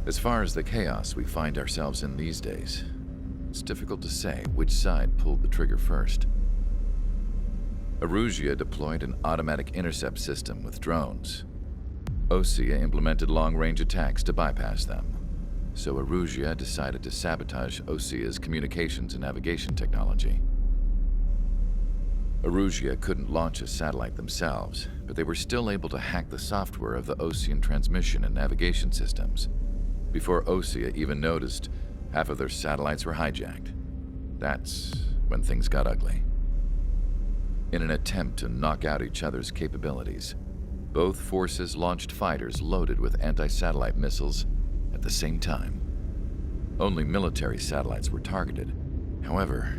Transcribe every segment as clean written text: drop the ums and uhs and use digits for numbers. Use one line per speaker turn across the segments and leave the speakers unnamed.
As far as the chaos we find ourselves in these days, it's difficult to say which side pulled the trigger first. Erusia deployed an automatic intercept system with drones. Osea implemented long-range attacks to bypass them. So Erusia decided to sabotage Osea's communications and navigation technology. Erusia couldn't launch a satellite themselves, but they were still able to hack the software of the Osean transmission and navigation systems. Before Osea even noticed, half of their satellites were hijacked. That's when things got ugly. In an attempt to knock out each other's capabilities, both forces launched fighters loaded with anti-satellite missiles at the same time. Only military satellites were targeted. However,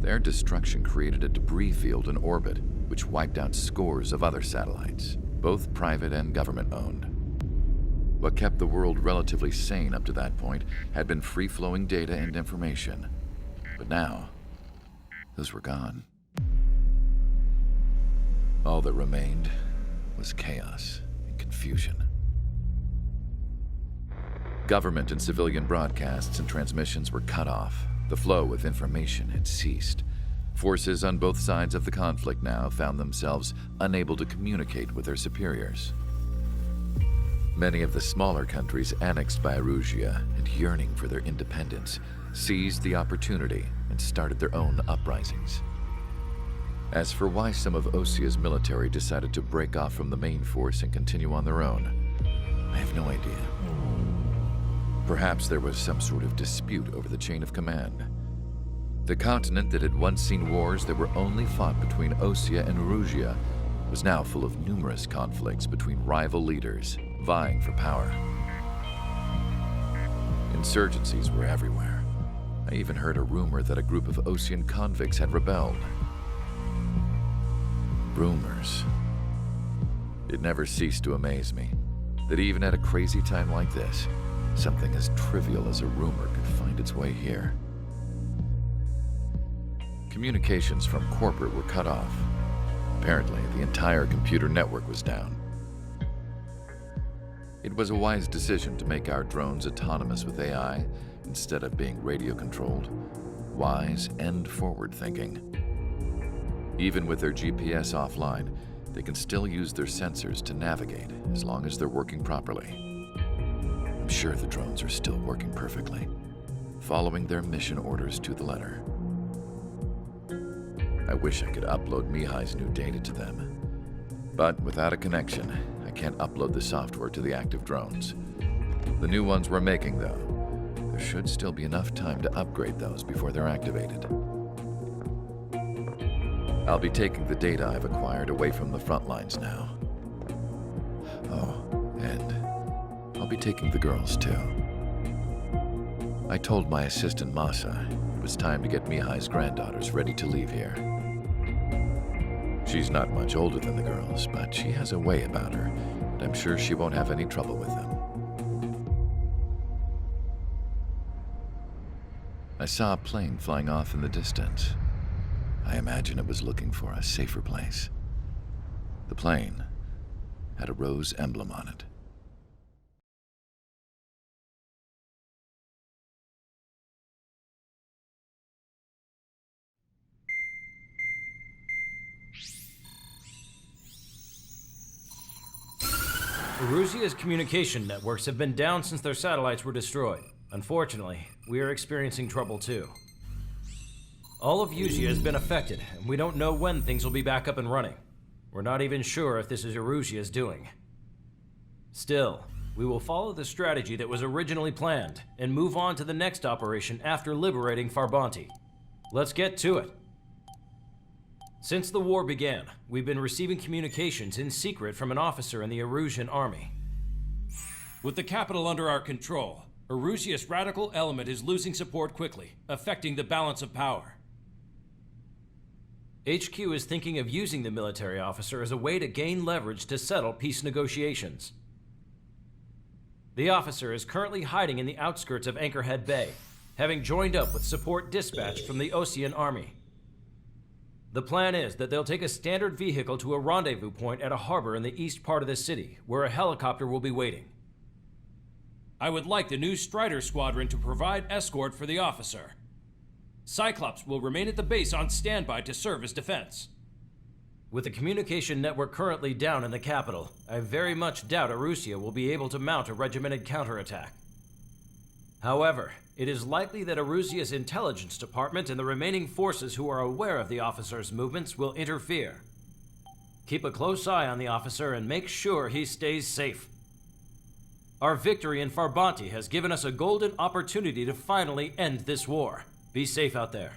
their destruction created a debris field in orbit, which wiped out scores of other satellites, both private and government-owned. What kept the world relatively sane up to that point had been free-flowing data and information. But now, those were gone. All that remained was chaos and confusion. Government and civilian broadcasts and transmissions were cut off. The flow of information had ceased. Forces on both sides of the conflict now found themselves unable to communicate with their superiors. Many of the smaller countries annexed by Erusia and yearning for their independence seized the opportunity and started their own uprisings. As for why some of Osea's military decided to break off from the main force and continue on their own, I have no idea. Perhaps there was some sort of dispute over the chain of command. The continent that had once seen wars that were only fought between Osea and Erusia was now full of numerous conflicts between rival leaders vying for power. Insurgencies were everywhere. I even heard a rumor that a group of Osean convicts had rebelled. Rumors. It never ceased to amaze me that even at a crazy time like this, something as trivial as a rumor could find its way here. Communications from corporate were cut off. Apparently, the entire computer network was down. It was a wise decision to make our drones autonomous with AI instead of being radio-controlled. Wise and forward-thinking. Even with their GPS offline, they can still use their sensors to navigate as long as they're working properly. I'm sure the drones are still working perfectly, following their mission orders to the letter. I wish I could upload Mihai's new data to them. But without a connection, I can't upload the software to the active drones. The new ones we're making, though, there should still be enough time to upgrade those before they're activated. I'll be taking the data I've acquired away from the front lines now. Oh, and I'll be taking the girls, too. I told my assistant Masa it was time to get Mihai's granddaughters ready to leave here. She's not much older than the girls, but she has a way about her, and I'm sure she won't have any trouble with them. I saw a plane flying off in the distance. I imagine it was looking for a safer place. The plane had a rose emblem on it.
Erusia's communication networks have been down since their satellites were destroyed. Unfortunately, we are experiencing trouble too. All of Erusia has been affected, and we don't know when things will be back up and running. We're not even sure if this is Erusia's doing. Still, we will follow the strategy that was originally planned and move on to the next operation after liberating Farbanti. Let's get to it. Since the war began, we've been receiving communications in secret from an officer in the Erusian army.
With the capital under our control, Erusia's radical element is losing support quickly, affecting the balance of power.
HQ is thinking of using the military officer as a way to gain leverage to settle peace negotiations. The officer is currently hiding in the outskirts of Anchorhead Bay, having joined up with support dispatched from the Osean army. The plan is that they'll take a standard vehicle to a rendezvous point at a harbor in the east part of the city, where a helicopter will be waiting.
I would like the new Strider Squadron to provide escort for the officer. Cyclops will remain at the base on standby to serve as defense.
With the communication network currently down in the capital, I very much doubt Arusea will be able to mount a regimented counterattack. However, it is likely that Arusea's intelligence department and the remaining forces who are aware of the officer's movements will interfere. Keep a close eye on the officer and make sure he stays safe. Our victory in Farbante has given us a golden opportunity to finally end this war. Be safe out there.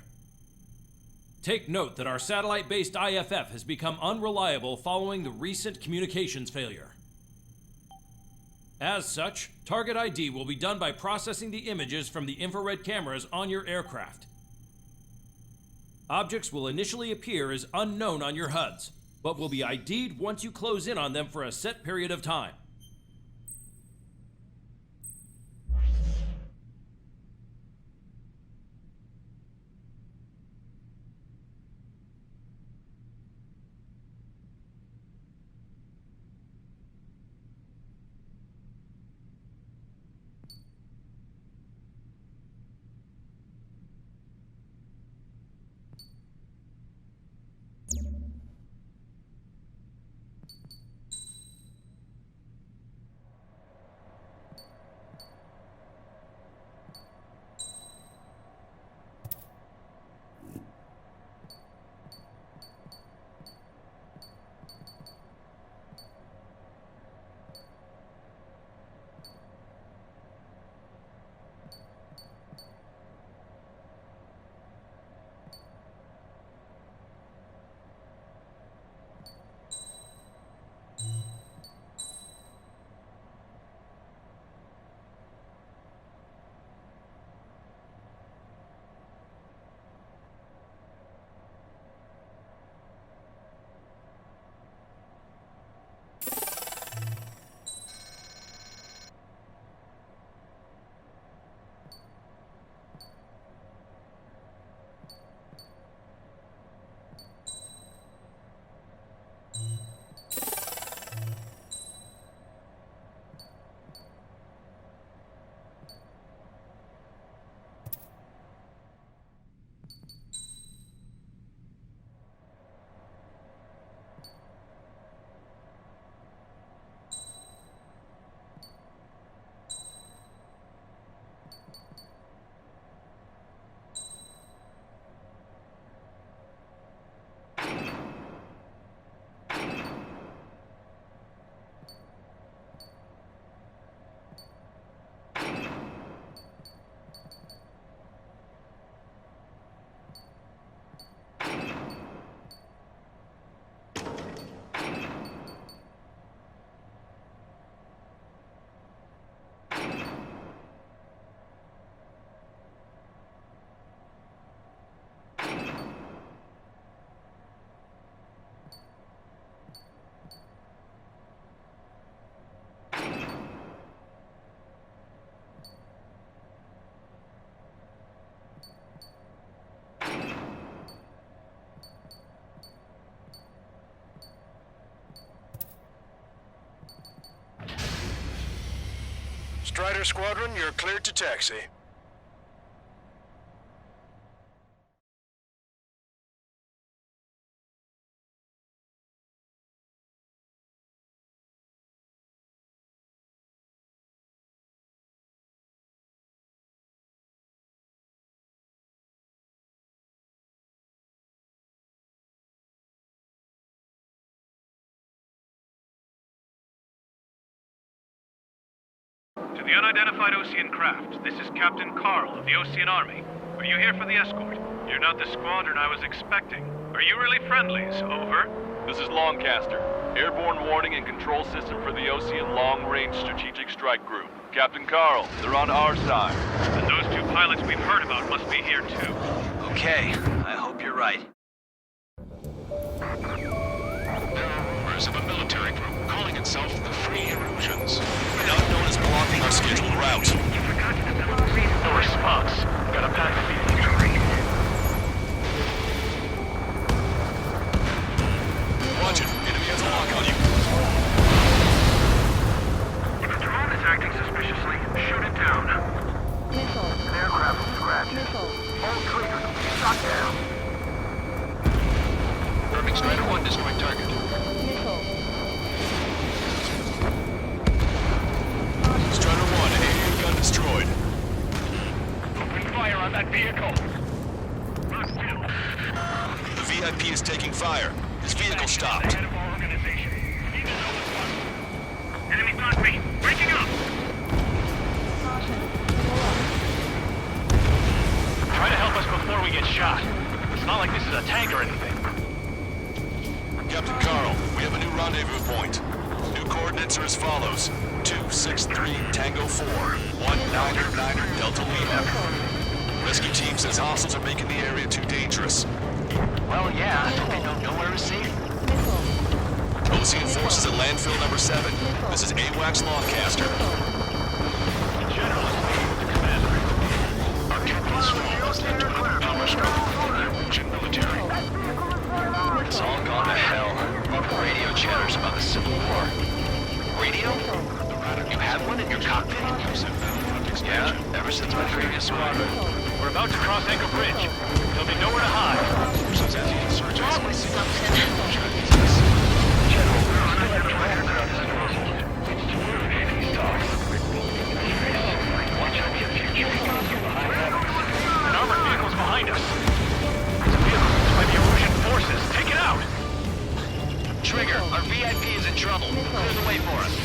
Take note that our satellite-based IFF has become unreliable following the recent communications failure. As such, target ID will be done by processing the images from the infrared cameras on your aircraft. Objects will initially appear as unknown on your HUDs, but will be ID'd once you close in on them for a set period of time.
Strider Squadron, you're cleared to taxi.
To the unidentified Osean craft, this is Captain Carl of the Osean Army. Are you here for the escort? You're not the squadron I was expecting. Are you really friendlies? Over.
This is Longcaster. Airborne warning and control system for the Osean Long-Range Strategic Strike Group. Captain Carl, they're on our side.
And those two pilots we've heard about must be here too.
Okay, I hope you're right.
There are rumors of a military group calling itself the Free Erosions.
Not known as blocking our scheduled route.
You forgot to no response. Got a pack of meetings to read.
Watch it. Enemy has a lock on you.
If the drone is acting suspiciously, shoot
that vehicle!
The VIP is taking fire. His vehicle stopped.
Head of our organization. Need to know what's going on. Enemy got me! Breaking up! Try to help us before we get shot. It's not like this is a tank or anything.
Captain Carl, we have a new rendezvous point. New coordinates are as follows. 263 Tango 4, 199 Delta Lima. Rescue team says hostiles are making the area too dangerous.
Well, yeah. Don't they know nowhere is safe?
Ocean forces at landfill number 7. This is AWACS Longcaster.
Our capital's fall is linked to other power struggling for the Norwegian military.
It's all gone to hell. Radio chatters about the Civil War. Radio? You have one in your cockpit? Yeah, ever since my previous squadron.
We're about to cross Anchor Bridge. There'll be nowhere to hide.
That was something.
An armored vehicle's behind us. It's a vehicle used by the Erusian forces. Take it out!
Trigger, our VIP is in trouble. Clear the way for us.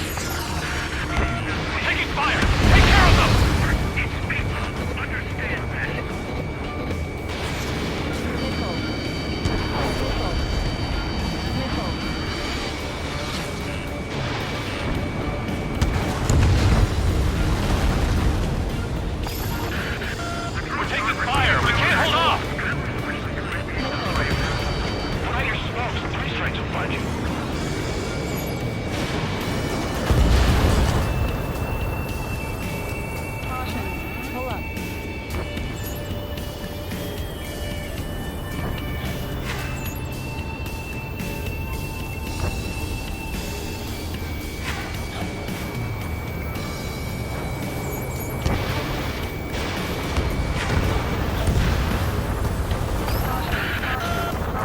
Taking fire! Take care of them! We're taking fire! We can't hold off! When I hear smoke, 3 strikes will find you.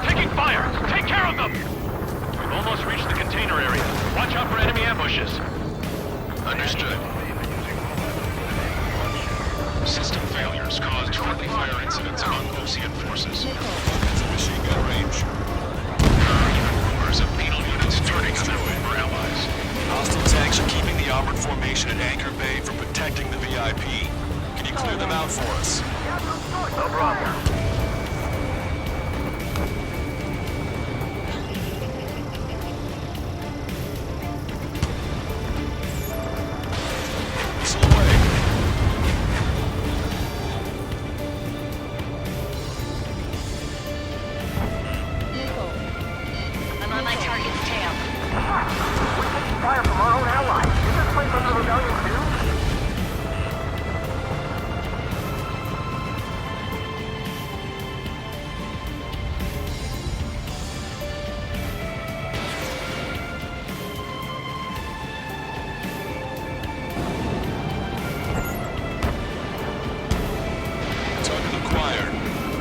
Taking fire! Take care of them! We've almost reached the container area. Watch out for enemy ambushes.
Understood.
System failures caused friendly fire incidents among Ocean forces.
It's a machine gun range.
Rumors of penal units turning on their former allies.
Hostile tanks are keeping the armored formation at Anchor Bay from protecting the VIP. Can you clear them out for us?
No problem.
Missile away.
I'm on my target's tail.
Fire from our own allies. Is this place under rebellion too?
Target acquired.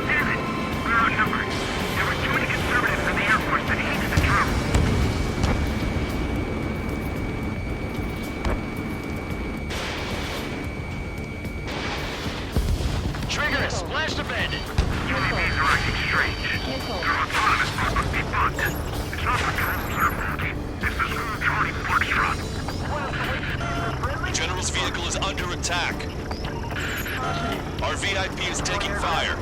Damn it! We're outnumbered. There were too many conservatives in the Air Force that hated the Trump.
Trigger, splash abandoned.
UAVs are acting strange. Their autonomous mode must be bugged. It's not the drones that are faulty. This is Charlie Foxtrot.
General's vehicle is under attack. Our VIP is taking fire.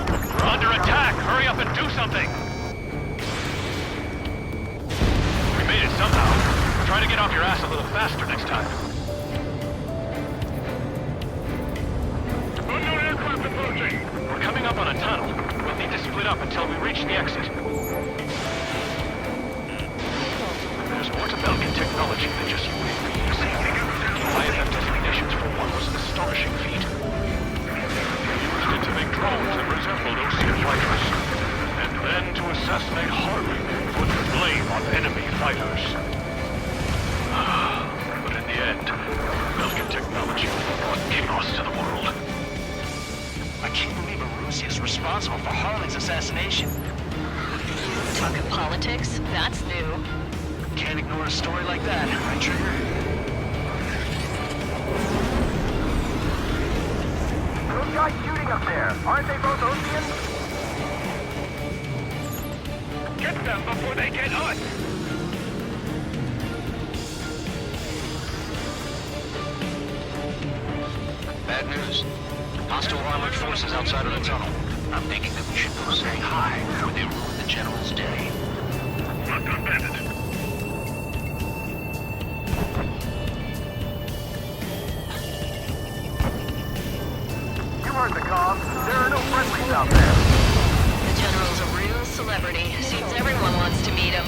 We're under attack! Hurry up and do something! We made it somehow. Try to get off your ass a little faster next time.
Unknown aircraft approaching.
We're coming up on a tunnel. We'll need to split up until we reach the exit. There's more to Belgian technology than just UAVs. IFF designations for one was an astonishing feat. They used it to make drones that resembled Ocean fighters. And then to assassinate Harley and put the blame on enemy fighters. But in the end, Belgian technology brought chaos to the world.
I can't believe Erusia is responsible for Harley's assassination.
Talking politics? That's new.
Can't ignore a story like that, right, Trigger?
Those guys shooting up there, aren't they both Oceans? Get them before they get us!
Bad news. Hostile armored forces outside of the tunnel. I'm thinking that we should go say hi before they ruin the General's day.
Not unbanded. You heard the comm. There are no friendlies out there.
The General's a real celebrity. Seems everyone wants to meet him.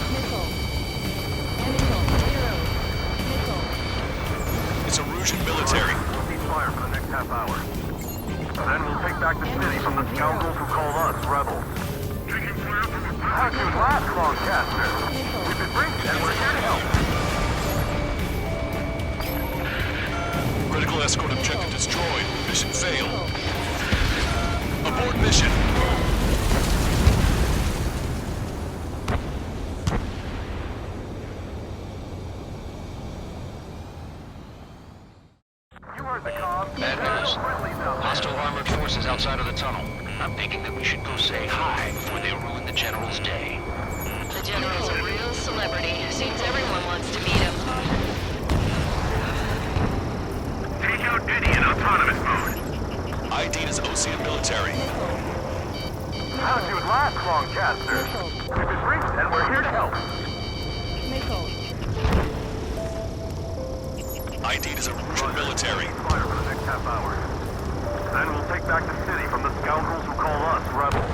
It's Erusian military.
We'll cease fire for the next half hour. Then we'll take back the city from the scoundrels who call us rebels. Taking fire from the... How'd you last, Longcaster? We've been briefed and we're here to help.
Critical escort objective destroyed. Mission failed. Abort mission.
You heard the comm.
Bad
There are no
news.
friendlies out there.
Hostile armored forces outside of the tunnel. I'm thinking that we should go say hi before they ruin the General's day.
The General's a real celebrity. Seems everyone wants to meet him.
Take out Eddie in autonomous mode.
ID'd as Ocean military.
How'd you last, Longcaster? We've been briefed and we're here to help.
ID'd as Erusian military.
Fire for the next half hour. Then we'll take back the city from the scoundrels who call us rebels.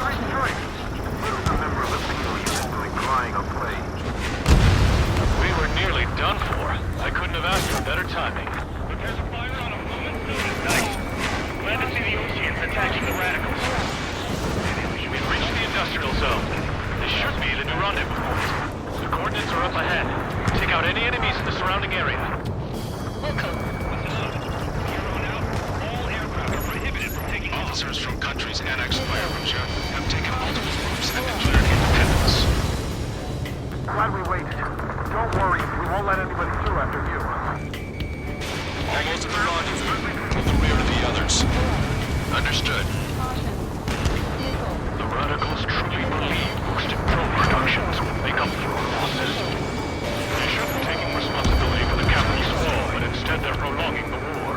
Great choice. Who's a member of the single unit doing crying or play?
We were nearly done for. I couldn't have asked for better timing.
But there's a fire on a moment's notice. Nice. Glad to see the Oceans attacking the radicals.
We've reached the industrial zone. This should be the new rendezvous point. The coordinates are up ahead. Take out any enemies in the surrounding area.
Officers from countries annexed by Erusia have taken multiple groups and declared independence.
Glad we waited. Don't worry, we won't let anybody through after you.
Almost at the rendezvous. To the rear of the others. Understood.
The radicals truly believe boosted drone productions will make up for our losses. They should be taking responsibility for the capital's fall, but instead they're prolonging the war.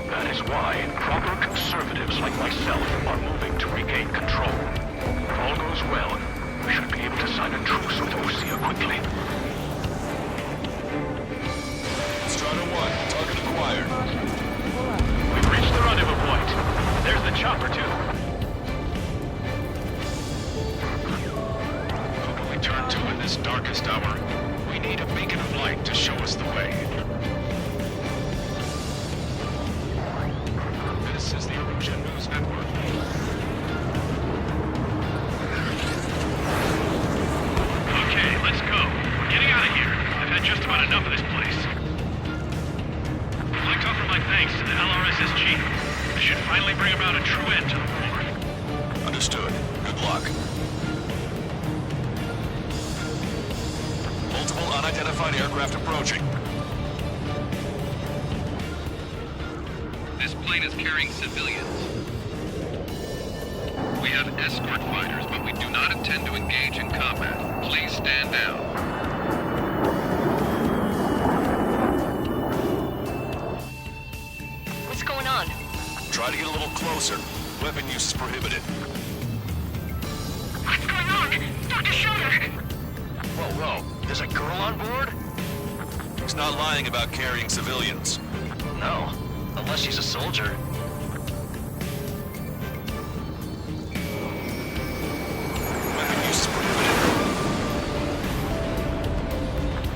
That is why proper conservatives like myself are moving to regain control. If all goes well, we should be able to sign a truce with Usia quickly.
Strata 1, target acquired.
We've reached the rendezvous point. There's the chopper, too.
Who can we turn to in this darkest hour? We need a beacon of light to show us the way. This is the Erusian News Network.
Okay, let's go. We're getting out of here. I've had just about enough of this place. I'd like to offer my thanks to the LRSSG. This should finally bring about a true end to the war.
Understood. Good luck. Multiple unidentified aircraft approaching.
This plane is carrying civilians. We have escort fighters, but we do not intend to engage in combat. Please stand down.
What's going on?
Try to get a little closer. Weapon use is prohibited.
What's going on? Dr. Schroeder!
Whoa. There's a girl on board?
He's not lying about carrying civilians.
No. Unless she's a soldier.
Weapon use is prohibited.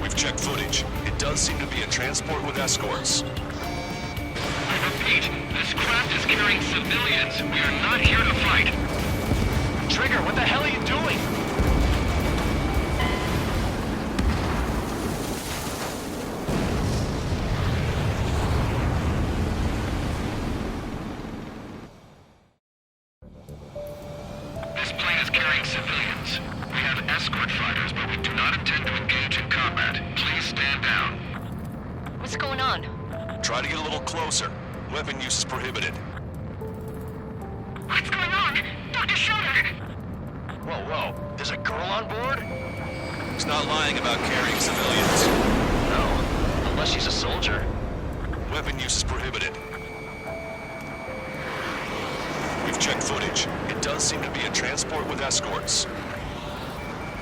We've checked footage. It does seem to be a transport with escorts.
I repeat, this craft is carrying civilians. We are not here to fight.
Trigger, what the hell are you doing?
This plane is carrying civilians. We have escort fighters, but we do not intend to engage in combat. Please stand down.
What's going on?
Try to get a little closer. Weapon use is prohibited.
Whoa, whoa. There's a girl on board?
He's not lying about carrying civilians.
No. Unless she's a soldier.
Weapon use is prohibited. We've checked footage. It does seem to be a transport with escorts.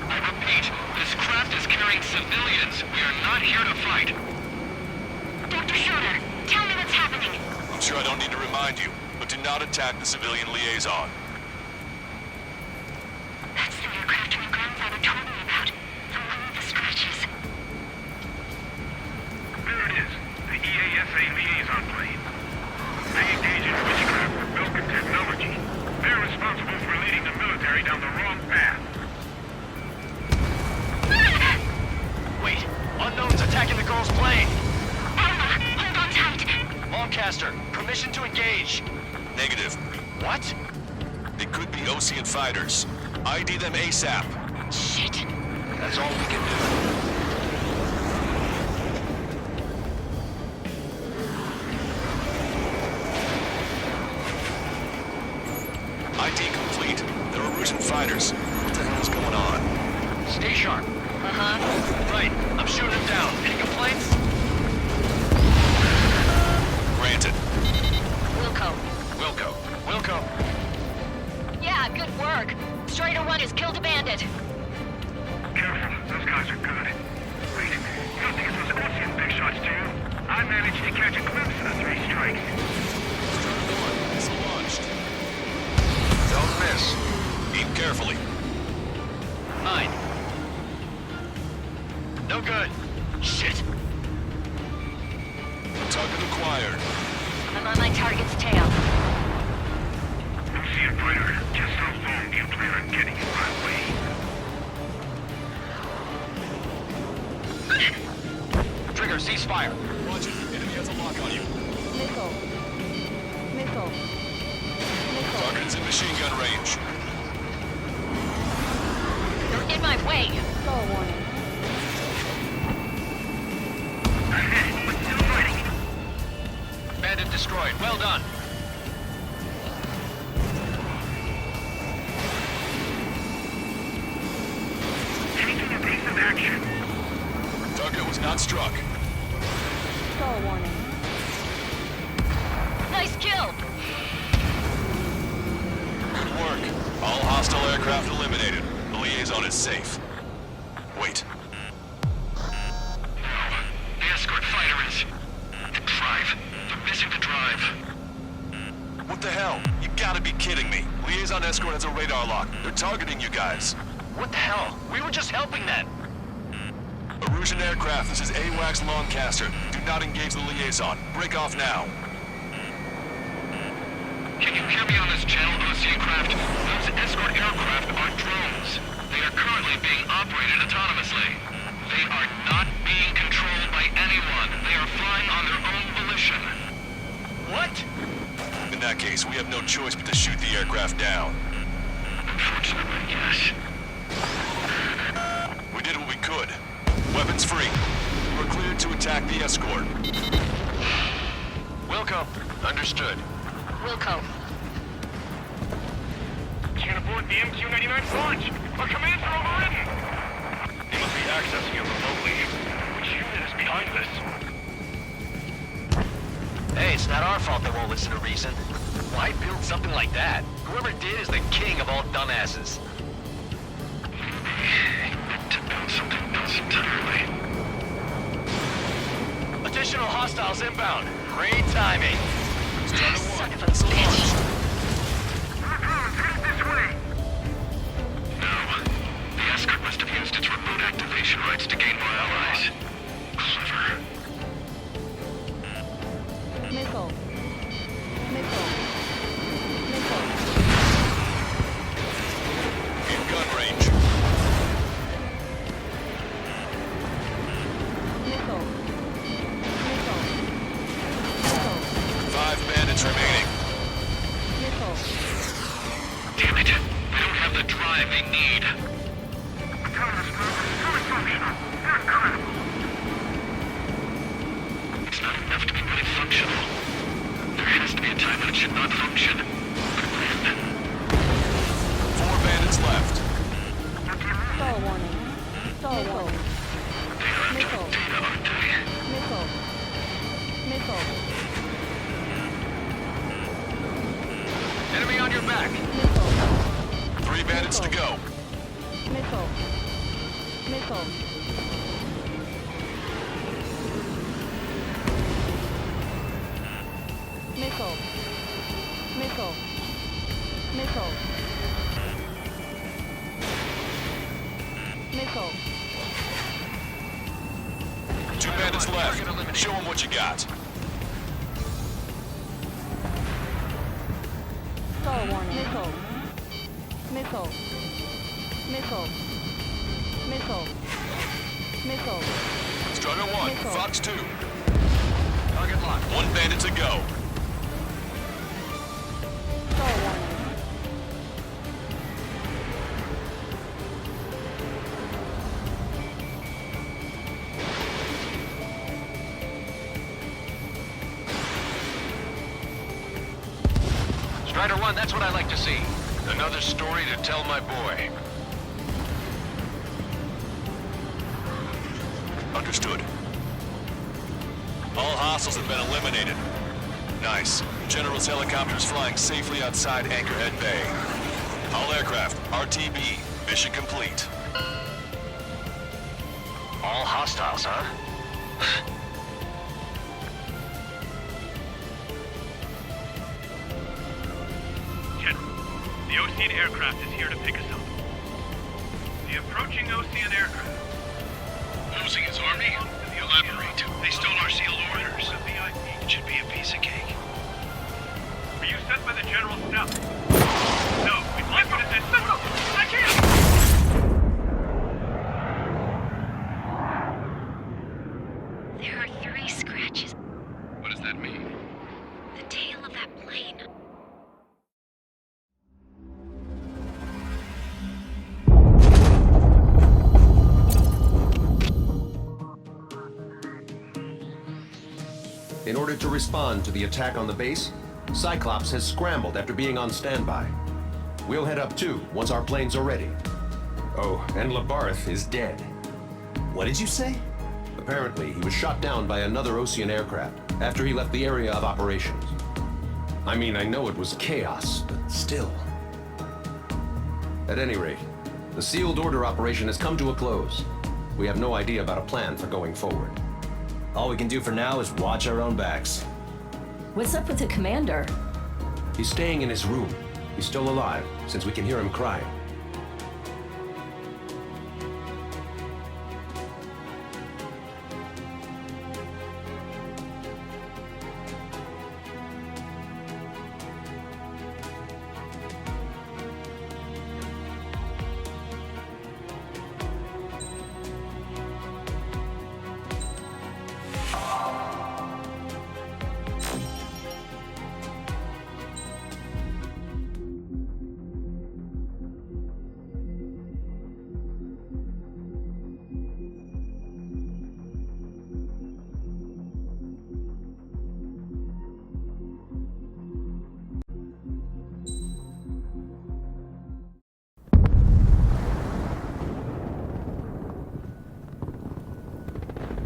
I repeat, this craft is carrying civilians. We are not here to fight.
Dr. Schroeder, tell me what's happening.
I'm sure I don't need to remind you, but do not attack the civilian liaison.
That's the aircraft my grandfather told me about. The one with the scratches.
There it is. The EASA liaison plane. They engage in witchcraft with Belkin technology. They're responsible for leading the military down the wrong path.
Wait, unknown's attacking the girl's plane.
Alma, hold on tight.
Lancaster, permission to engage.
Negative.
What?
They could be Osean fighters. ID them ASAP.
Shit.
That's all we can do.
ID complete. They're Erusian fighters. What the hell is going on?
Stay sharp.
Uh-huh.
Right, I'm shooting him down. Any complaints?
Granted.
Wilco.
Yeah, good work. Strider 1 has killed a bandit.
Careful, those guys are good. Wait, you don't think it was Ocean big shots, do you? I managed to catch a glimpse of the 3 strikes.
Missile launched.
Don't miss.
Aim carefully.
9. No good. Shit.
Target acquired.
I'm on my target's tail.
Ocean fighter, just how long do you plan on getting it my way?
Trigger, ceasefire.
Roger. Enemy has a lock on you.
Missile.
Target is in machine gun range.
You're in my way.
Skull warning.
Ahead, but still fighting.
Bandit destroyed. Well done.
Taking evasive action.
Target was not struck.
Skull warning.
Nice kill.
Good work. All hostile aircraft eliminated. The liaison is safe. Wait.
The escort fighter is... The drive. They're missing the drive.
What the hell? You gotta be kidding me. Liaison escort has a radar lock. They're targeting you guys.
What the hell? We were just helping them.
Erusian aircraft, this is AWACS Lancaster. Do not engage the liaison. Break off now.
Can you hear me on this channel, Ocean craft? Those escort aircraft are drones. They are currently being operated autonomously. They are not being controlled by anyone. They are flying on their own volition.
What?
In that case, we have no choice but to shoot the aircraft down.
Unfortunately, yes.
We did what we could. Weapons free. We're cleared to attack the escort.
Wilco. Understood.
Wilco.
Can't abort the MQ-99 launch. Our commands are overridden. They must be accessing it remotely. Which unit is behind this?
Hey, it's not our fault they won't listen to reason. Why build something like that? Whoever did is the king of all dumbasses.
To build something else entirely.
Additional hostiles inbound. Great timing.
Son of a bitch.
Headed this way.
No. The escort must have used its remote activation rights to gain more allies. Clever.
Missile.
In gun range.
Missile.
5 bandits remaining.
Damn it. They don't have the drive they need.
Autonomous mode is fully functional. They're incredible.
It's not enough to be really functional. There has to be a time when it should not function. But when?
4 bandits left. minutes to go.
Missile. Missile. Missile. Missile. Missile. Missile.
2 bandits left. Show them what you got.
Star warning. Missile. Missile. Missile. Missile. Missile.
Strider 1,
Missile.
Fox 2.
Target locked.
1 bandit to go.
Star warning.
Strider 1, that's what I like to see. Another story to tell my boy.
Understood. All hostiles have been eliminated. Nice. General's helicopter is flying safely outside Anchorhead Bay. All aircraft, RTB, mission complete.
All hostiles, huh?
General, the Ocean aircraft is here to pick us up. The approaching Ocean aircraft.
Losing his army? Elaborate. They stole our sealed orders. It should be a piece of cake.
Were you sent by the General's staff? No, we'd like you to say no, I can't!
There are 3 scratches.
What does that mean?
The tail of that plane.
In order to respond to the attack on the base, Cyclops has scrambled after being on standby. We'll head up too, once our planes are ready. Oh, and Labarth is dead.
What did you say?
Apparently, he was shot down by another Ocean aircraft after he left the area of operations. I mean, I know it was chaos, but still. At any rate, the sealed order operation has come to a close. We have no idea about a plan for going forward.
All we can do for now is watch our own backs.
What's up with the commander?
He's staying in his room. He's still alive, since we can hear him crying.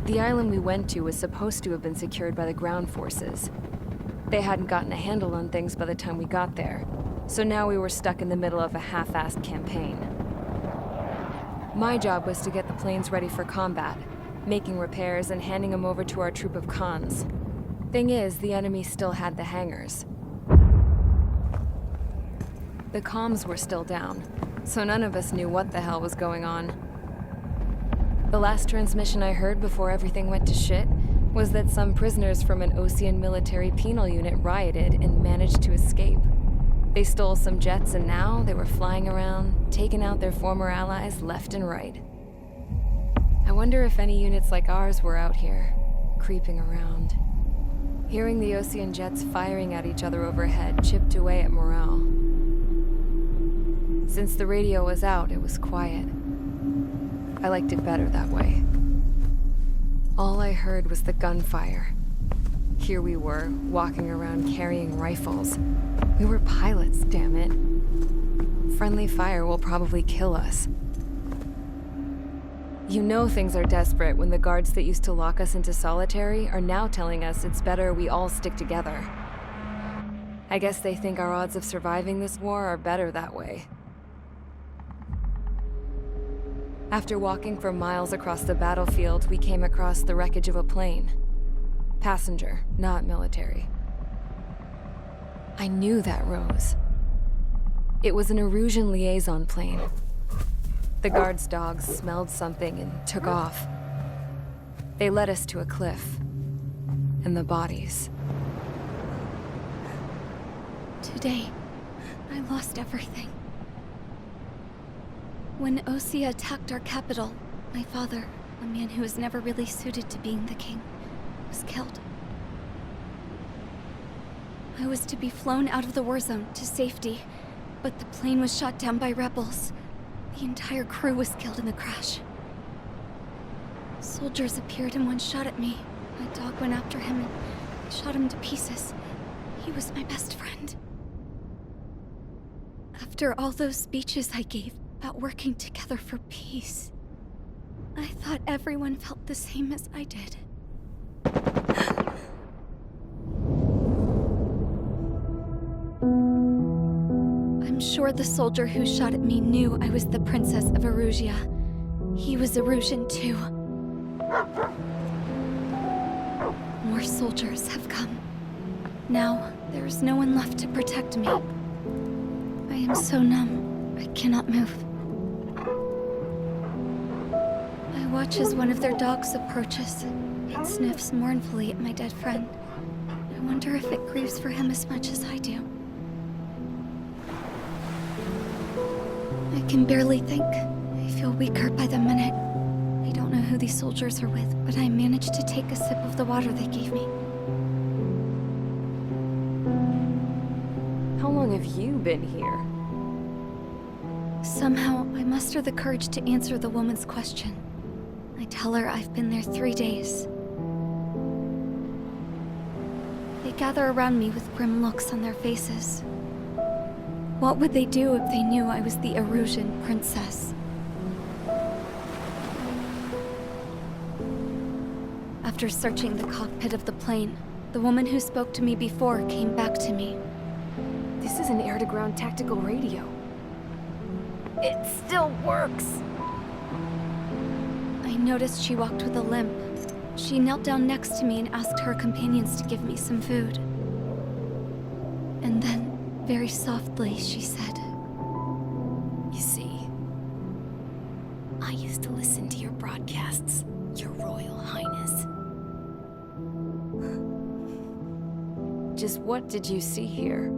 The island we went to was supposed to have been secured by the ground forces. They hadn't gotten a handle on things by the time we got there, so now we were stuck in the middle of a half-assed campaign. My job was to get the planes ready for combat, making repairs and handing them over to our troop of cons. Thing is, the enemy still had the hangars. The comms were still down, so none of us knew what the hell was going on. The last transmission I heard before everything went to shit was that some prisoners from an Ocean military penal unit rioted and managed to escape. They stole some jets and now they were flying around, taking out their former allies left and right. I wonder if any units like ours were out here, creeping around. Hearing the Ocean jets firing at each other overhead chipped away at morale. Since the radio was out, it was quiet. I liked it better that way. All I heard was the gunfire. Here we were, walking around carrying rifles. We were pilots, damn it. Friendly fire will probably kill us. You know things are desperate when the guards that used to lock us into solitary are now telling us it's better we all stick together. I guess they think our odds of surviving this war are better that way. After walking for miles across the battlefield, we came across the wreckage of a plane. Passenger, not military. I knew that rose. It was an Erusian liaison plane. The guard's dogs smelled something and took off. They led us to a cliff. And the bodies.
Today, I lost everything. When Osea attacked our capital, my father, a man who was never really suited to being the king, was killed. I was to be flown out of the war zone to safety, but the plane was shot down by rebels. The entire crew was killed in the crash. Soldiers appeared and one shot at me. My dog went after him and shot him to pieces. He was my best friend. After all those speeches I gave about working together for peace, I thought everyone felt the same as I did. I'm sure the soldier who shot at me knew I was the Princess of Erusia. He was Erusian too. More soldiers have come. Now, there is no one left to protect me. I am so numb, I cannot move. I watch as one of their dogs approaches. It sniffs mournfully at my dead friend. I wonder if it grieves for him as much as I do. I can barely think. I feel weaker by the minute. I don't know who these soldiers are with, but I managed to take a sip of the water they gave me.
How long have you been here?
Somehow, I muster the courage to answer the woman's question. I tell her I've been there 3 days. They gather around me with grim looks on their faces. What would they do if they knew I was the Erusian princess? After searching the cockpit of the plane, the woman who spoke to me before came back to me.
This is an air-to-ground tactical radio. It still works!
I noticed she walked with a limp. She knelt down next to me and asked her companions to give me some food. And then, very softly, she said,
"You see, I used to listen to your broadcasts, Your Royal Highness." Just what did you see here?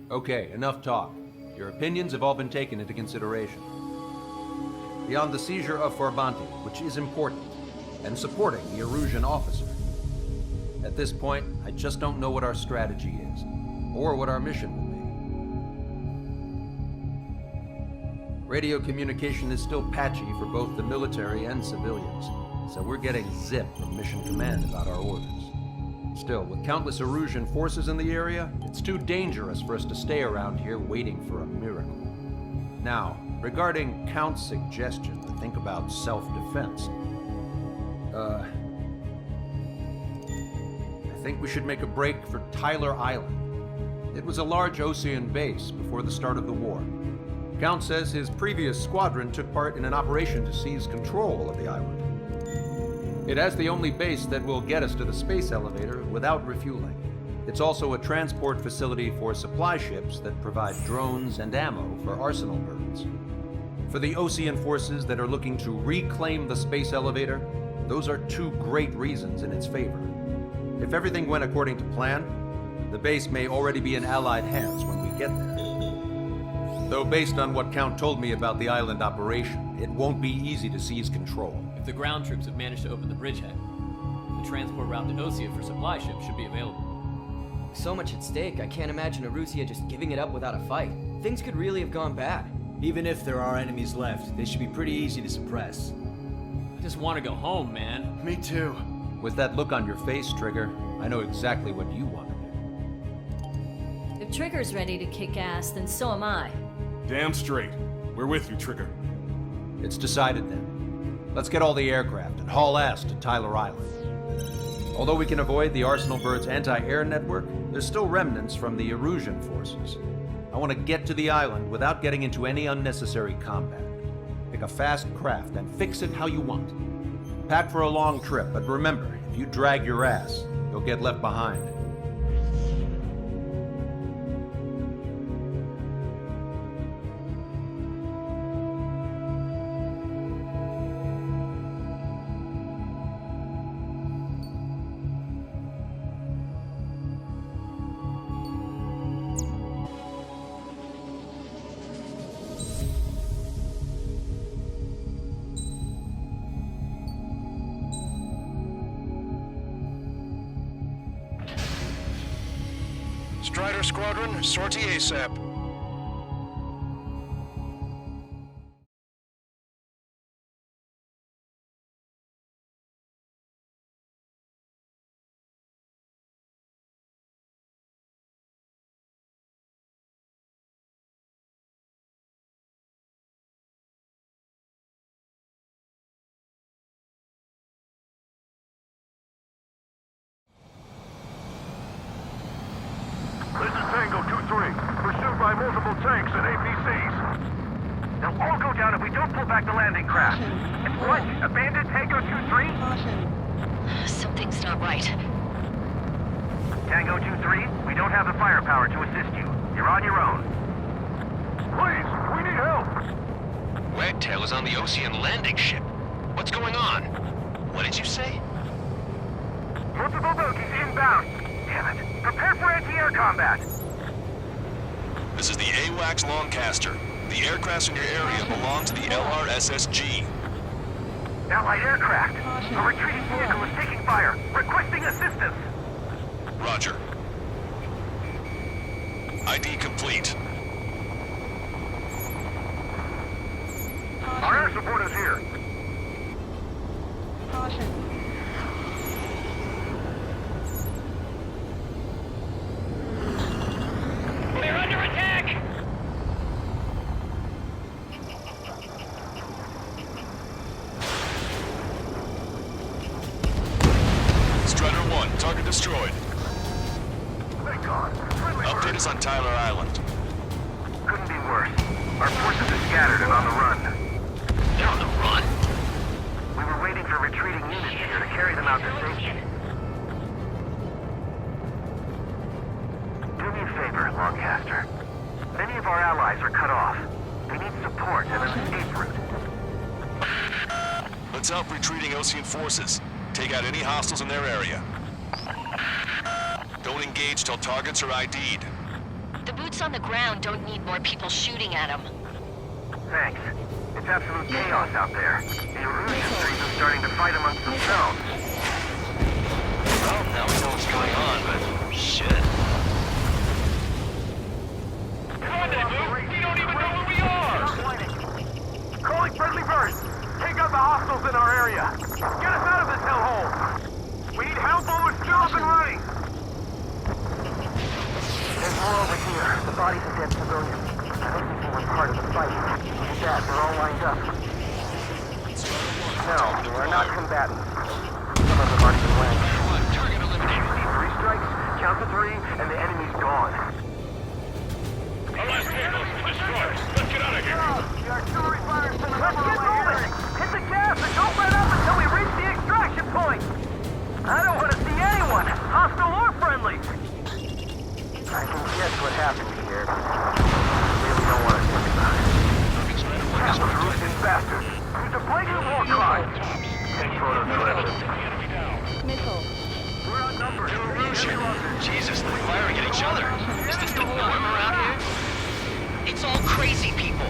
Okay, enough talk. Your opinions have all been taken into consideration. Beyond the seizure of Forbanti, which is important, and supporting the Erusian officer. At this point, I just don't know what our strategy is, or what our mission will be. Radio communication is still patchy for both the military and civilians, so we're getting zip from Mission Command about our orders. Still, with countless Erusian forces in the area, it's too dangerous for us to stay around here waiting for a miracle. Now, regarding Count's suggestion to think about self-defense, I think we should make a break for Tyler Island. It was a large Osean base before the start of the war. Count says his previous squadron took part in an operation to seize control of the island. It has the only base that will get us to the space elevator without refueling. It's also a transport facility for supply ships that provide drones and ammo for arsenal birds. For the Osean forces that are looking to reclaim the space elevator, those are two great reasons in its favor. If everything went according to plan, the base may already be in Allied hands when we get there. Though based on what Count told me about the island operation, it won't be easy to seize control.
If the ground troops have managed to open the bridgehead, the transport route to Osea for supply ships should be available.
With so much at stake, I can't imagine Erusia just giving it up without a fight. Things could really have gone bad.
Even if there are enemies left, they should be pretty easy to suppress.
I just want to go home, man.
Me too. With that look on your face, Trigger, I know exactly what you want to do.
If Trigger's ready to kick ass, then so am I.
Damn straight. We're with you, Trigger.
It's decided then. Let's get all the aircraft and haul ass to Tyler Island. Although we can avoid the Arsenal Bird's anti-air network, there's still remnants from the Erusian forces. I want to get to the island without getting into any unnecessary combat. Pick a fast craft and fix it how you want. Pack for a long trip, but remember, if you drag your ass, you'll get left behind.
Strider Squadron, sortie ASAP.
This is Tango 2-3, pursued by multiple tanks and APCs. They'll all go down if we don't pull back the landing craft. And what? Abandoned Tango 2-3?
Something's not right.
Tango 2-3, we don't have the firepower to assist you. You're on your own. Please, we need help!
Wagtail is on the Ocean landing ship. What's going on? What did you say?
Multiple bogies inbound. Damn it. Prepare for anti-air combat.
This is the AWACS Longcaster. The aircrafts in your area belong to the LRSSG.
Allied aircraft. A retreating vehicle is taking fire. Requesting assistance.
Roger. ID complete.
Our air support is here.
They're under attack!
Strider 1, target destroyed.
Thank God.
Update us on Tyler Island.
Couldn't be worse. Our forces are scattered and on the run.
They're on the run?
We were waiting for retreating units here to carry them out to safety. Do me a favor, Longcaster. Many of our allies are cut off. We need support and an escape route.
Let's help retreating Ocean forces. Take out any hostiles in their area. Don't engage till targets are ID'd.
The boots on the ground don't need more people shooting at them.
Thanks. It's absolute chaos out there. The Erusian streams are starting to fight amongst themselves.
Well, now we know what's going on, but shit.
Come on, then, Luke! We don't even know where we are!
Calling friendly burst! Take out the hostiles in our area! Get us out of this hellhole! We need help while we're still up and running! There's more over here. The bodies of dead civilians. I think they were part of the fight. With that, they're all lined up. No, we're not combatants. Some of them aren't even landed.
Target eliminated.
3 strikes, count to 3, and the enemy's gone.
Our last vehicle has been destroyed. Let's get out of here.
The artillery fire's been Let's get moving! Hit the gas and don't let up until we reach the extraction point! I don't want to see anyone, hostile or friendly! I can guess what happened here. I really don't want to think about it. Ruthless bastards! He's a blatant war crime! Take photos of evidence.
Missile.
We're outnumbered.
Erusian. Jesus, they're firing at each other. Is this the norm around here?
It's all crazy people.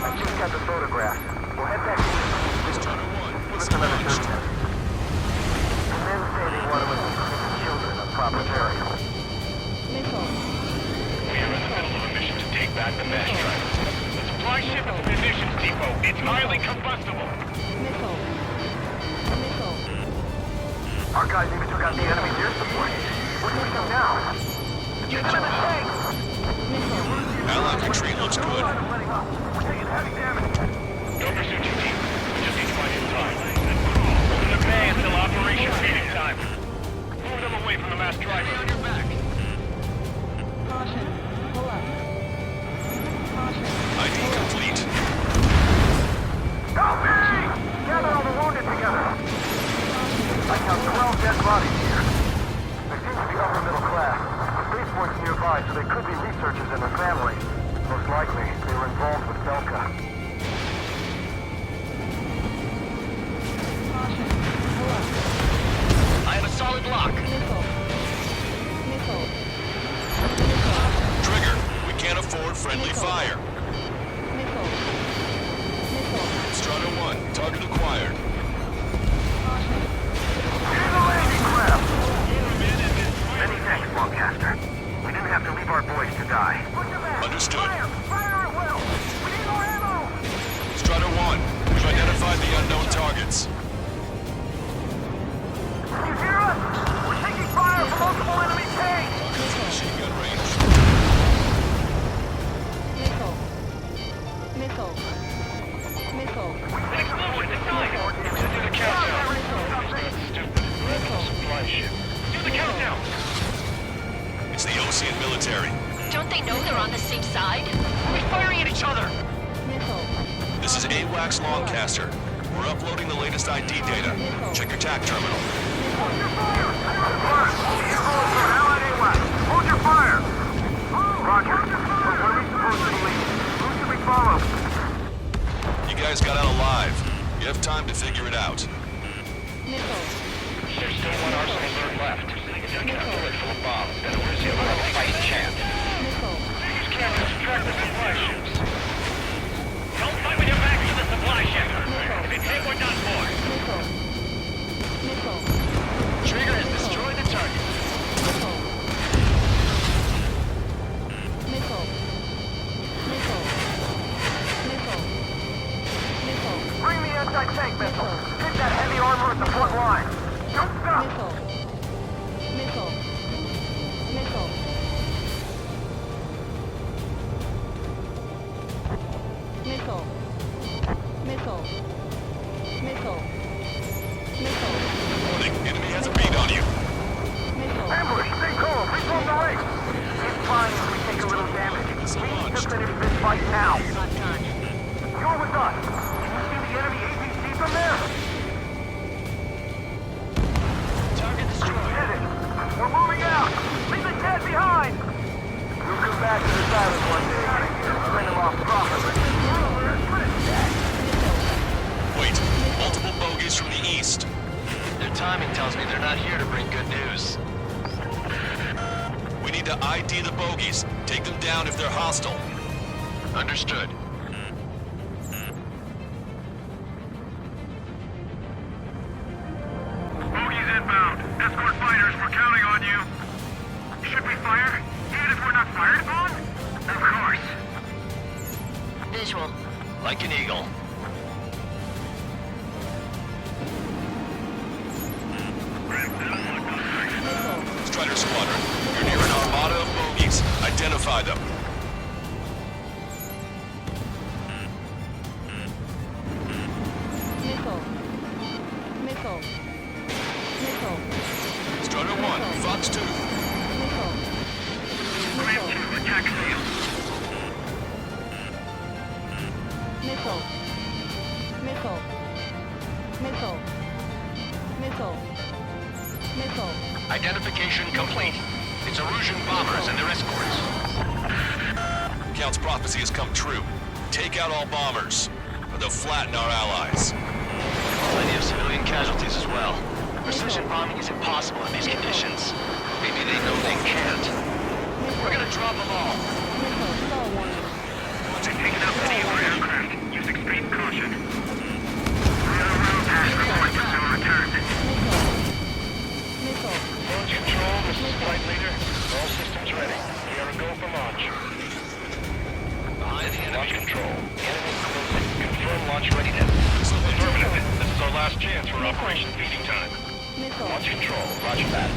I just got the photograph. We'll head back to the Give us another 30 minutes. The men say they want to give children a proper burial.
Missile.
We are in the middle of a mission to take back the fast track. The supply ship at the munitions depot. It's highly combustible.
Missile. Missile.
Our guys even took out the enemy's air support. What do we do now? Get them in the tank!
Allied retreat looks good.
We're taking heavy damage.
Don't pursue too deep. We just need to find some time. Hold them at bay until operation feeding time. Move them away from the mass driver.
On your back.
Caution. Pull up. Caution.
ID complete.
Help me! Gather all the wounded together. I count 12 dead bodies here. They seem to be upper middle class. The spaceport's nearby, so they could be researchers and their families. Most likely, they were involved with Belka.
Caution. Pull up.
I have a solid lock.
Missile. Missile.
Trigger, we can't afford friendly fire.
Missile. Missile.
Strato 1, target acquired.
Caution.
In the landing craft! Many thanks, Lancaster. We didn't have to leave our boys to die.
Understood.
Fire! Fire at will! We need more ammo!
Strato 1, we've identified the unknown targets.
Can you hear us? We're taking fire from multiple enemy tanks!
Machine gun range.
Missile. Missile. Missile.
An explosion inside! Do the countdown. Stupid. Rental supply ship. Do the countdown!
It's the Ocean military.
Don't they know they're on the same side?
We're firing at each other.
Missile.
This is AWACS Lancaster. We're uploading the latest ID data. Check your TAC terminal.
Hold your fire! Allied AWAC! Hold your fire! Roger. What are we supposed to believe? Who should we follow?
You guys got out alive. You have time to figure it out.
Missile.
There's still one arsenal bird left. If you can fill it full of bombs, then Arusea will have a fighting chance.
Missile.
Use camera to track the supply ships. Don't fight with your backs to the supply ship. If it's hit, we're done for.
Missile. Missile.
Trigger has destroyed the target.
Missile. Missile. Missile. Missile. Missile.
Bring the anti-tank missile. Hit that heavy armor at the front line. Don't stop!
Missile. Missile. Missile. Missile. Missile. Missile. Missile.
Warning, enemy has a beat on you.
Missile.
Ambush! Stay calm! Reform the ranks! It's fine if we take a little damage. We need to finish this fight now.
Not done.
You're with us. Can you see the enemy APC from there?
Target destroyed.
Hit it! We're moving out! Leave the cat behind! We'll come back to this island one day. Send them off properly.
Wait, multiple bogeys from the east.
Their timing tells me they're not here to bring good news.
We need to ID the bogeys. Take them down if they're hostile.
Understood.
Bogies inbound. Escort fighters, we're counting on you. Should we fire? Even if we're not fired upon? Of course.
Visual.
Like an eagle.
Strider Squadron, you're near an armada of bogeys. Identify them.
Missile. Missile. Missile.
Strider 1, Fox 2.
Missile.
Ram 2, attack field.
Missile. Missile. Missile. Missile. Missile.
Identification complete. It's Erusian bombers and their escorts.
Count's prophecy has come true. Take out all bombers, or they'll flatten our allies.
Plenty of civilian casualties as well. Precision bombing is impossible in these conditions. Maybe they know they can't. We're gonna drop them all.
Missile. Star warning.
They've taken out many of our aircraft. Use extreme caution. We are around past the point pursuit returned.
Missile.
Launch control, this is flight leader. All systems ready. We are a go for launch.
Behind the enemy.
Launch control. Enemy closing. Confirm launch readiness. Affirmative. This is our last chance for Operation Feeding Time.
Missile.
Launch control. Roger that.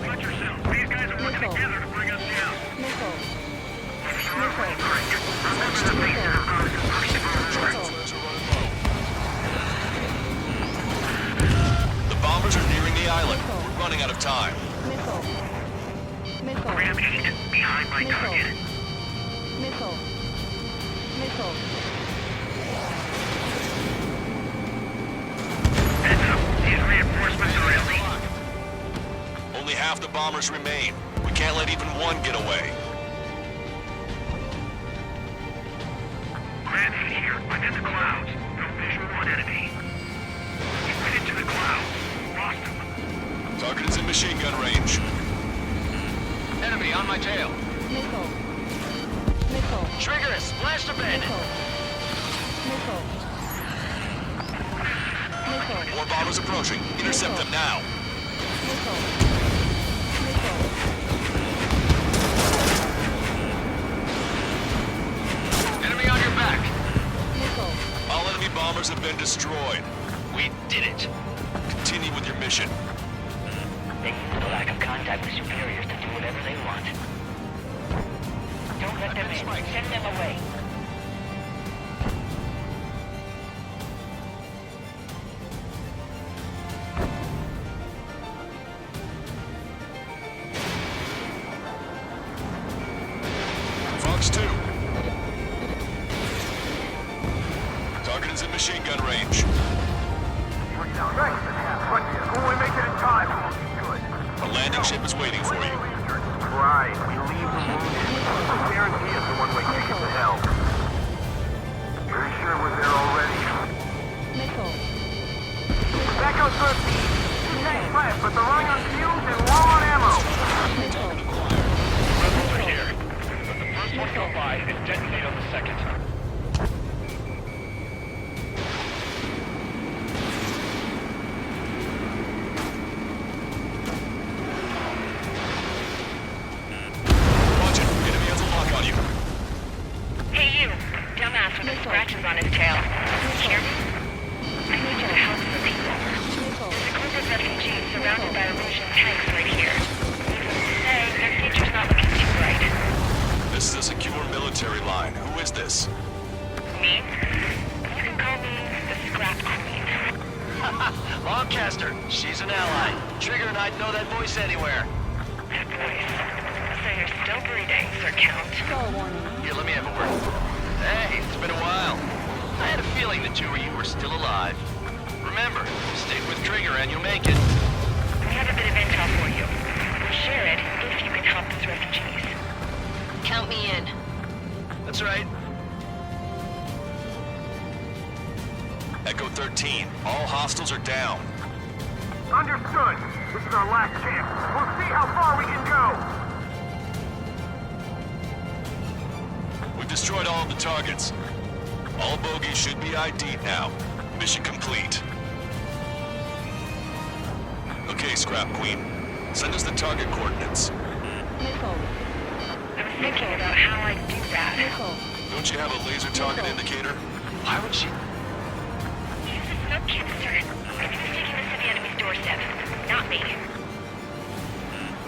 Watch yourself. These guys are working together to bring us down.
Missile.
The bombers are nearing the island. We're running out of time.
Ram 8, behind my target.
Missile. Missile.
Heads up, these reinforcements are elite.
Only half the bombers remain. We can't let even one get away.
Ram 8 here, I'm in the clouds. No visual on enemy. He went into the clouds. Lost him.
Target is in machine gun range.
Enemy on my tail.
Missile. Missile.
Trigger is splashed to bed.
Missile. Missile.
More bombers approaching. Intercept them now.
Missile. Missile.
Enemy on your back.
Missile.
All enemy bombers have been destroyed.
We did it.
Continue with your mission.
They use the lack of contact with superiors to do whatever they want. Don't let them in. Send them away.
Fox 2. Target is in machine gun range.
When we make it in time, we'll be good.
A landing ship is waiting for you.
Right, we leave the wounded. Guarantee us a one-way ticket to hell. Pretty sure we're there already.
Missile.
That goes for a feed. Two tanks left, but they're running on fumes and low on ammo.
Rebels are here. Let the first one go by and detonate on the second.
Watch it. Enemy has a lock on you.
Hey, you. Dumbass with the scratches on his tail. Hear me? I need you to help some people. There's a group of refugees surrounded by Russian tanks right here. Needless to say, their future's not looking too bright.
This is a secure military line. Who is this?
Me? You can call me the Scrap Queen.
Lancaster. She's an ally. Trigger and I'd know that voice anywhere.
That voice. So you're still breathing, Sir Count.
Skull warning.
Here, let me have a word. Hey, it's been a while. I had a feeling the two of you were still alive. Remember, stick with Trigger and you'll make it.
We have a bit of intel for you. We'll share it if you can help these refugees. Count me in.
That's right.
Echo 13. All hostiles are down.
Understood. This is our last chance. We'll see how far we can go.
We've destroyed all of the targets. All bogies should be ID'd now. Mission complete. Okay, Scrap Queen. Send us the target coordinates.
Missile.
I was thinking about how I'd do that.
Missile.
Don't you have a laser target indicator?
Why would she?
Use the smoke canister. Maybe who's taking this to the enemy's doorstep. Not me.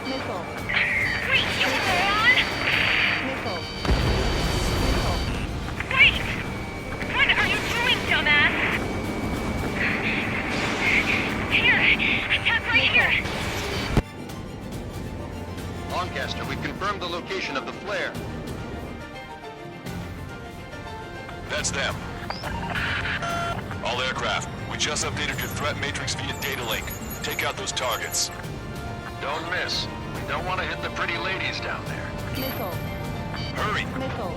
Missile.
Wait, you moron!
Missile.
Wait! What are you doing, dumbass? Here! Attack right here!
Lancaster, we've confirmed the location of the flare.
That's them. All aircraft, we just updated your threat matrix via data link. Take out those targets.
Don't miss. We don't want to hit the pretty ladies down there.
Missile.
Hurry!
Missile.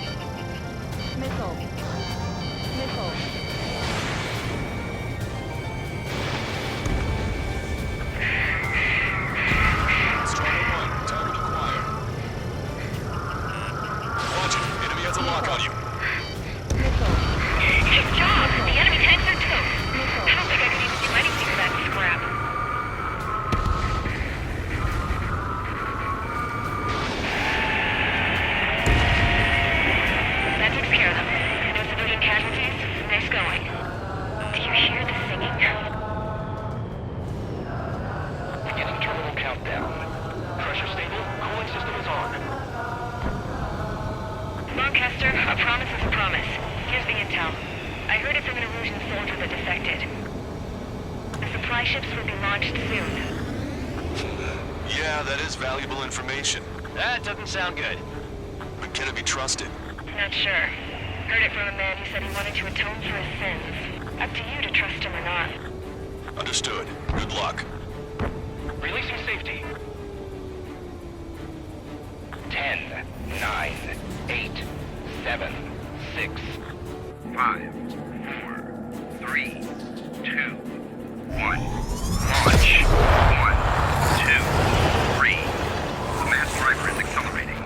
Missile. Missile.
Strider 1, target acquired. Watch it. Enemy has a lock on you.
Missile.
Good job! The enemy tanks are toast! I don't think I could even do anything with that scrap. That takes care of them. No civilian casualties? Nice going. supply ships will be launched soon.
Yeah, that is valuable information.
That doesn't sound good.
But can it be trusted?
Not sure. Heard it from a man who said he wanted to atone for his sins. Up to you to trust him or not.
Understood. Good luck.
Releasing safety.
10, 9, 8, 7, 6, 5, 4, 3, 2, 1. Launch. 1, 2, 3. The mass driver is accelerating.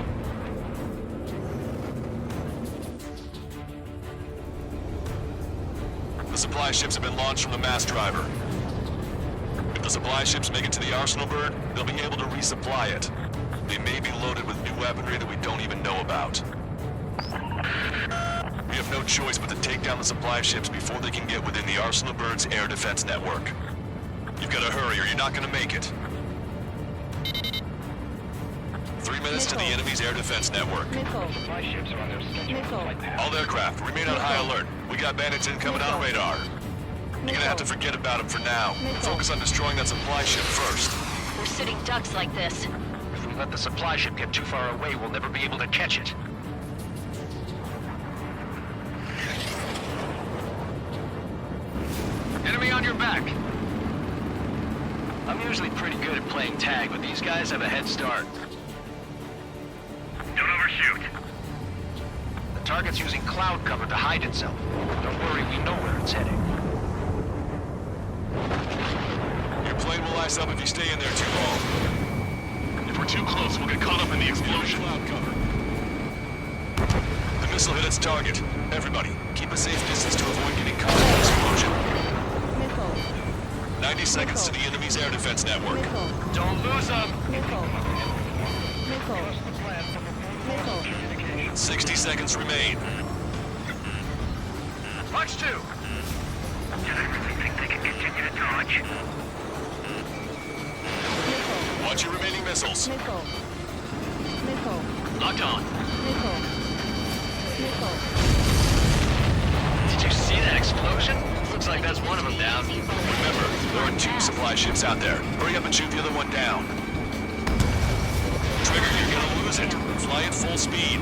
The supply ships have been launched from the mass driver. If the supply ships make it to the arsenal bird, they'll be able to resupply it. They may be loaded with new weaponry that we don't even know about. We have no choice but to take down the supply ships before they can get within the arsenal bird's air defense network. You've got to hurry or you're not going to make it. 3 minutes to the enemy's air defense network.
Supply ships are on their scheduled flight path.
All aircraft, remain on high alert. We got bandits incoming on radar. You're gonna have to forget about them for now. Focus on destroying that supply ship first.
We're sitting ducks like this.
If we let the supply ship get too far away, we'll never be able to catch it.
Enemy on your back. I'm usually pretty good at playing tag, but these guys have a head start.
Don't overshoot.
The target's using cloud cover to hide itself. Don't worry, we know where it's heading.
Your plane will ice up if you stay in there too long.
If we're too close, we'll get caught up in the explosion.
Cloud cover. The missile hit its target. Everybody, keep a safe distance to avoid getting caught in the explosion. 90 seconds to the enemy's air defense network.
Don't lose them!
60 seconds remain.
Watch 2!
Do they really think they can continue to dodge?
Watch your remaining missiles.
Locked on. Did you see that explosion? Looks like that's one of them down.
Remember, there are 2 supply ships out there. Hurry up and shoot the other one down. Trigger, you're gonna lose it. Fly at full speed.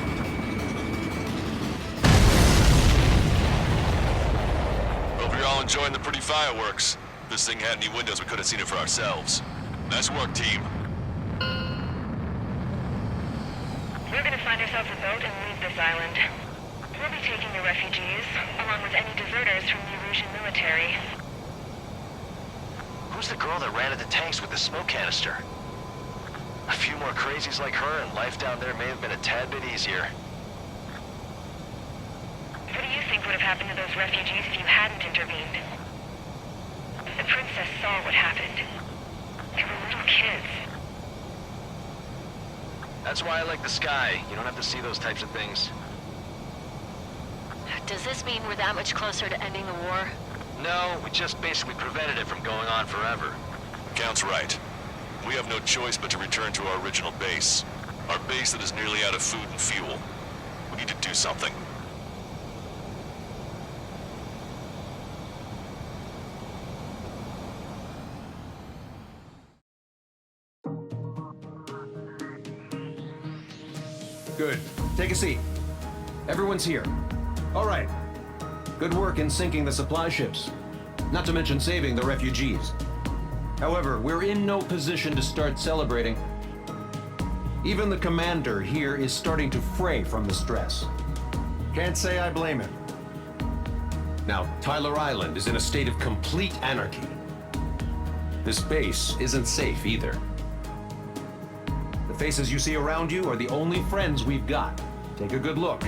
Hope you're all enjoying the pretty fireworks. If this thing had any windows, we could have seen it for ourselves. Nice work, team.
We're gonna find ourselves a boat and leave this island. We'll be taking the refugees, along with any deserters from the Erusian military.
Who's the girl that ran at the tanks with the smoke canister? A few more crazies like her and life down there may have been a tad bit easier.
What do you think would have happened to those refugees if you hadn't intervened? The princess saw what happened. They were little kids.
That's why I like the sky. You don't have to see those types of things.
Does this mean we're that much closer to ending the war?
No, we just basically prevented it from going on forever.
Count's right. We have no choice but to return to our original base. Our base that is nearly out of food and fuel. We need to do something.
Good. Take a seat. Everyone's here. All right. Good work in sinking the supply ships. Not to mention saving the refugees. However, we're in no position to start celebrating. Even the commander here is starting to fray from the stress. Can't say I blame him.
Now, Tyler Island is in a state of complete anarchy. This base isn't safe either.
The faces you see around you are the only friends we've got. Take a good look.